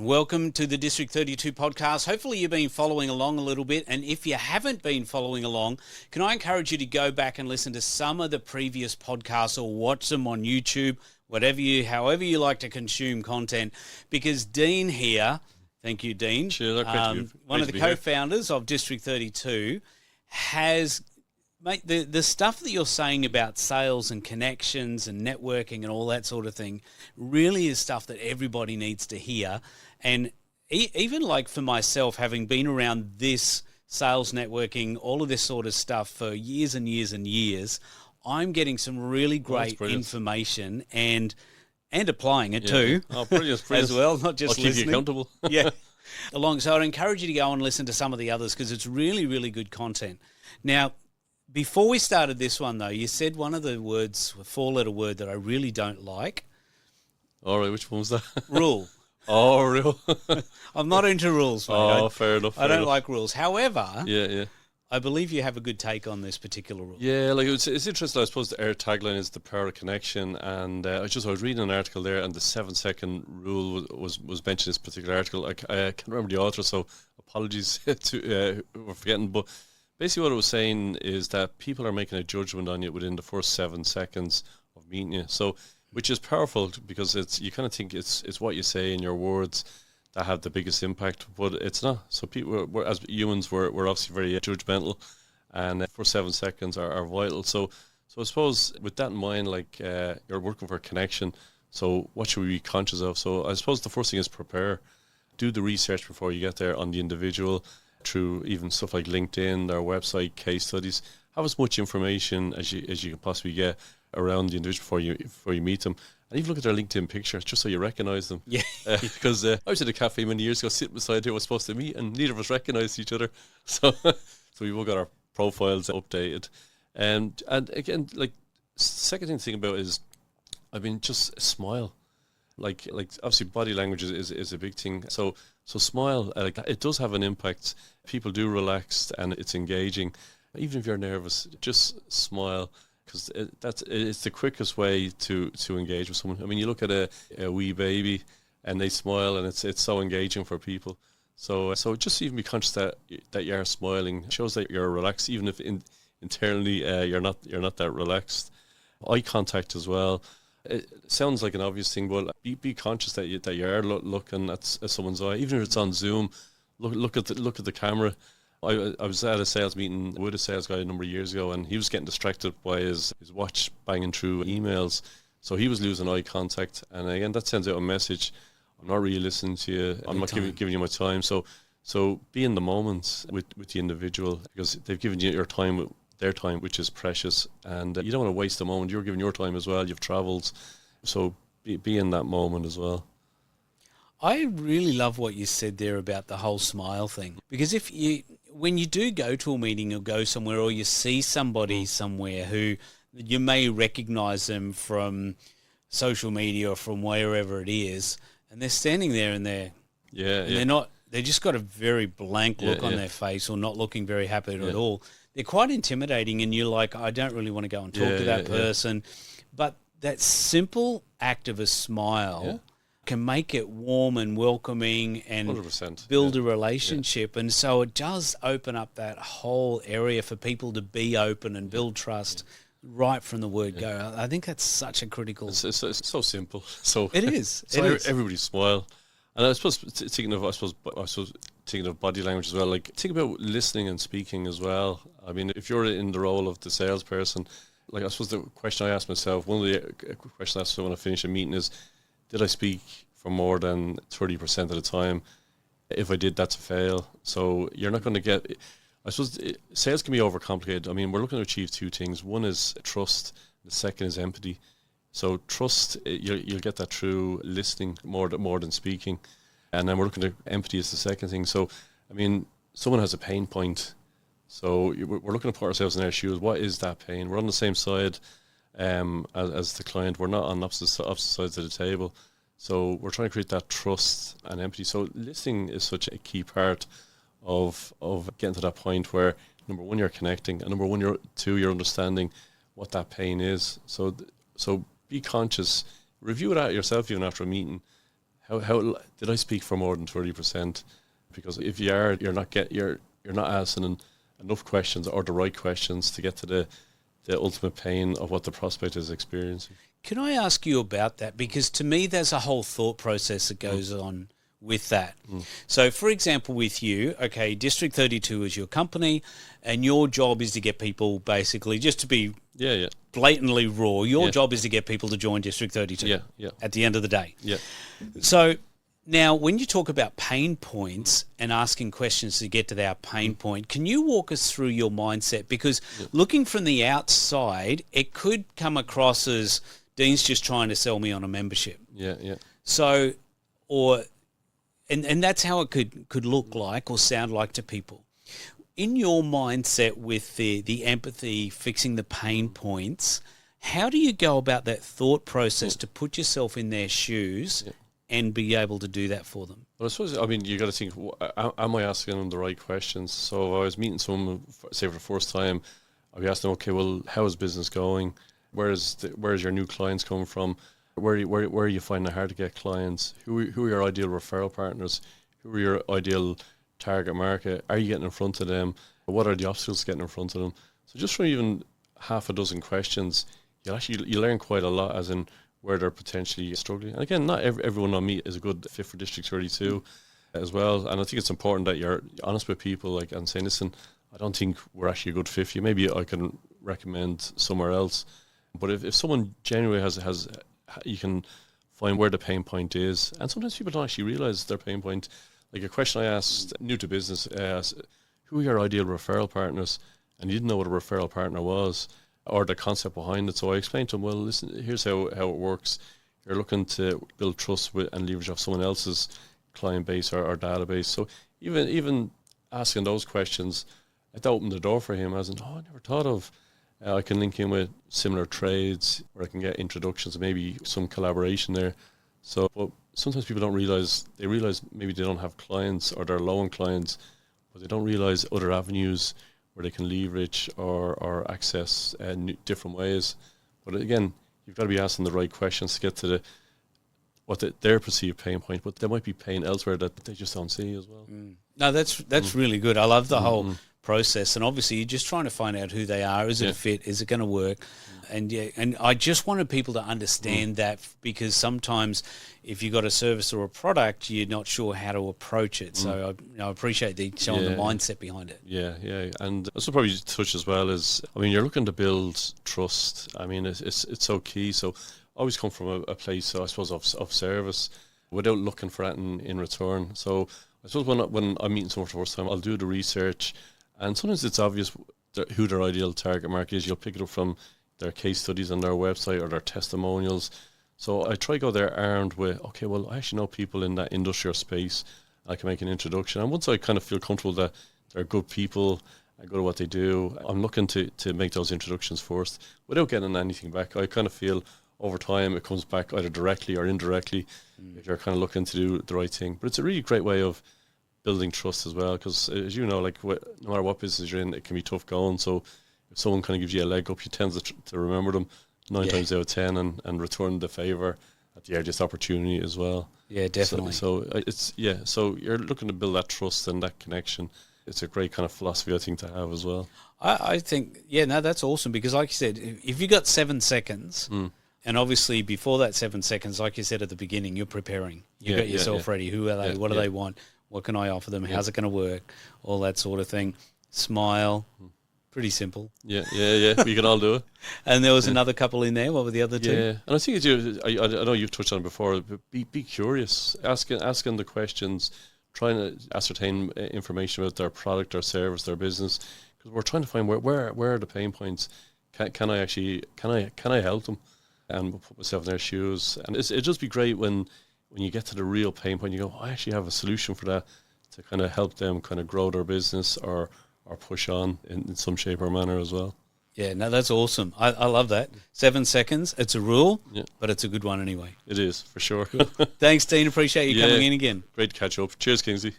Welcome to the District 32 podcast. Hopefully you've been following along a little bit, and if you haven't been following along, can I encourage you to go back and listen to some of the previous podcasts or watch them on YouTube, however you like to consume content, because Dean here, thank you, Dean, one of the co-founders of District 32, has... Mate, the stuff that you're saying about sales and connections and networking and all that sort of thing really is stuff that everybody needs to hear. And even like for myself, having been around this sales networking, all of this sort of stuff for years and years and years, I'm getting some really great information and applying it too. Oh, brilliant. As well, not just listening. I'll keep you accountable. Yeah. So I'd encourage you to go and listen to some of the others because it's really, really good content. Now, before we started this one, though, you said one of the words, a four-letter word that I really don't like. All right, which one was that? Rule. Oh, rule. I'm not into rules, mate. Oh, fair enough. I don't like rules. However, yeah. I believe you have a good take on this particular rule. Yeah, like it's interesting. I suppose our tagline is the power of connection, and I was reading an article there, and the 7-second rule was mentioned in this particular article. I can't remember the author, so apologies to we're forgetting, but. Basically what it was saying is that people are making a judgment on you within the first 7 seconds of meeting you. So, which is powerful because you kind of think it's what you say in your words that have the biggest impact, but it's not. So people, as humans, we're obviously very judgmental, and the first 7 seconds are vital. So I suppose with that in mind, like you're working for a connection, so what should we be conscious of? So I suppose the first thing is prepare. Do the research before you get there on the individual, through even stuff like LinkedIn, their website, case studies. Have as much information as you can possibly get around the individual before you meet them. And even look at their LinkedIn picture, just so you recognise them. Yeah. Because I was at a cafe many years ago, sitting beside who I was supposed to meet, and neither of us recognised each other. So we've all got our profiles updated. And again, like, second thing to think about is, just smile. Like obviously body language is a big thing. So smile, like it does have an impact. People do relax and it's engaging. Even if you're nervous, just smile, because it's the quickest way to engage with someone. I mean, you look at a wee baby and they smile, and it's so engaging for people. So just even be conscious that you are smiling. It shows that you're relaxed, even if internally you're not that relaxed. Eye contact as well. It sounds like an obvious thing, but be conscious that you are looking at someone's eye, even if it's on Zoom. Look at the camera. I was at a sales meeting with a sales guy a number of years ago, and he was getting distracted by his watch banging through emails, so he was losing eye contact. And again, that sends out a message: I'm not really listening to you. I'm not giving you my time. So be in the moment with the individual, because they've given you their time, which is precious, and you don't want to waste a moment. You're giving your time as well. You've travelled, so be in that moment as well. I really love what you said there about the whole smile thing, because when you do go to a meeting or go somewhere, or you see somebody somewhere who you may recognise them from social media or from wherever it is, and they're standing there and they're not. They just got a very blank look on their face, or not looking very happy at all. They're quite intimidating, and you're like, I don't really want to go and talk to that person. But that simple act of a smile can make it warm and welcoming and 100%, build a relationship. And so it does open up that whole area for people to be open and build trust right from the word go. I think that's such a critical... It's so simple. So it is. So everybody smile. And I suppose thinking of body language as well, like think about listening and speaking as well. I mean, if you're in the role of the salesperson, like I suppose the question I ask myself, one of the questions I ask when I finish a meeting is, did I speak for more than 30% of the time? If I did, that's a fail. So you're not going to get... I suppose sales can be overcomplicated. I mean, we're looking to achieve two things. One is trust. The second is empathy. So trust, you'll get that through listening more than speaking. And then we're looking at empathy as the second thing. So, I mean, someone has a pain point. So we're looking to put ourselves in their shoes. What is that pain? We're on the same side as the client. We're not on opposite sides of the table. So we're trying to create that trust and empathy. So listening is such a key part of getting to that point where, number one, you're connecting, and number one, you're understanding what that pain is. So be conscious, review it out yourself even after a meeting. how did I speak for more than 30%? Because if you're not asking enough questions or the right questions to get to the ultimate pain of what the prospect is experiencing. Can I ask you about that? Because to me, there's a whole thought process that goes on with that. So, for example, with you, okay, District 32 is your company, and your job is to get people basically, just to be blatantly raw, your job is to get people to join District 32 at the end of the day. Yeah. So now when you talk about pain points and asking questions to get to that pain point, can you walk us through your mindset? Because looking from the outside, it could come across as Dean's just trying to sell me on a membership. So, and that's how it could look like or sound like to people. In your mindset with the empathy, fixing the pain points, how do you go about that thought process to put yourself in their shoes and be able to do that for them? Well, I suppose, you got to think, am I asking them the right questions? So if I was meeting someone, say for the first time, I'd be asking them, okay, well, how is business going? Where's your new clients coming from? Where are you finding it hard to get clients? Who are your ideal referral partners? Who are your ideal target market? Are you getting in front of them? What are the obstacles getting in front of them? So just from even half a dozen questions, you learn quite a lot, as in where they're potentially struggling. And again, not everyone I meet is a good fit for District 32 as well. And I think it's important that you're honest with people, and saying, listen, I don't think we're actually a good fit for you. Maybe I can recommend somewhere else. But if someone genuinely has, you can find where the pain point is. And sometimes people don't actually realize their pain point. Like a question I asked, new to business, who are your ideal referral partners? And you didn't know what a referral partner was or the concept behind it. So I explained to them, well, listen, here's how it works. You're looking to build trust with and leverage off someone else's client base or database. So even asking those questions, it opened the door for him, as in, I never thought of, I can link in with similar trades, or I can get introductions and maybe some collaboration there. So, but sometimes people don't realize, they realize maybe they don't have clients or they're low on clients, but they don't realize other avenues where they can leverage or access different ways. But again, you've got to be asking the right questions to get to their perceived pain point, but there might be pain elsewhere that they just don't see as well. No, that's really good. I love the whole process, and obviously you're just trying to find out who they are. Is it a fit? Is it going to work? And I just wanted people to understand that, because sometimes if you've got a service or a product, you're not sure how to approach it. So I appreciate showing the mindset behind it. Yeah. And also probably touch as well is, you're looking to build trust. It's so key. So always come from a place, I suppose, of service without looking for that in return. So I suppose when I'm meeting someone for the first time, I'll do the research. And sometimes it's obvious who their ideal target market is. You'll pick it up from their case studies on their website or their testimonials. So I try to go there armed with, okay, well, I actually know people in that industrial space. I can make an introduction. And once I kind of feel comfortable that they're good people and good at what they do, I'm looking to make those introductions first without getting anything back. I kind of feel over time it comes back either directly or indirectly if you're kind of looking to do the right thing. But it's a really great way of building trust as well, because as you know, no matter what business you're in, it can be tough going. So if someone kind of gives you a leg up, you tend to remember them 9 times out of 10 and return the favour at the earliest opportunity as well. Yeah, definitely. So you're looking to build that trust and that connection. It's a great kind of philosophy, I think, to have as well. I think, that's awesome, because like you said, if you got 7 seconds, and obviously before that 7 seconds, like you said at the beginning, you're preparing. You got yourself ready. Who are they? What do they want? What can I offer them? How's it going to work? All that sort of thing. Smile. Pretty simple. Yeah. We can all do it. And there was another couple in there. What were the other two? Yeah, and I think I know you've touched on it before, but be curious. Asking the questions, trying to ascertain information about their product, their service, their business, because we're trying to find where are the pain points. Can I help them? And put myself in their shoes. And it'd just be great when you get to the real pain point, you go, I actually have a solution for that, to kind of help them kind of grow their business or push on in some shape or manner as well. Yeah, no, that's awesome. I love that. 7 seconds, it's a rule, but it's a good one anyway. It is, for sure. Cool. Thanks, Dean. Appreciate you coming in again. Great to catch up. Cheers, Kingsley.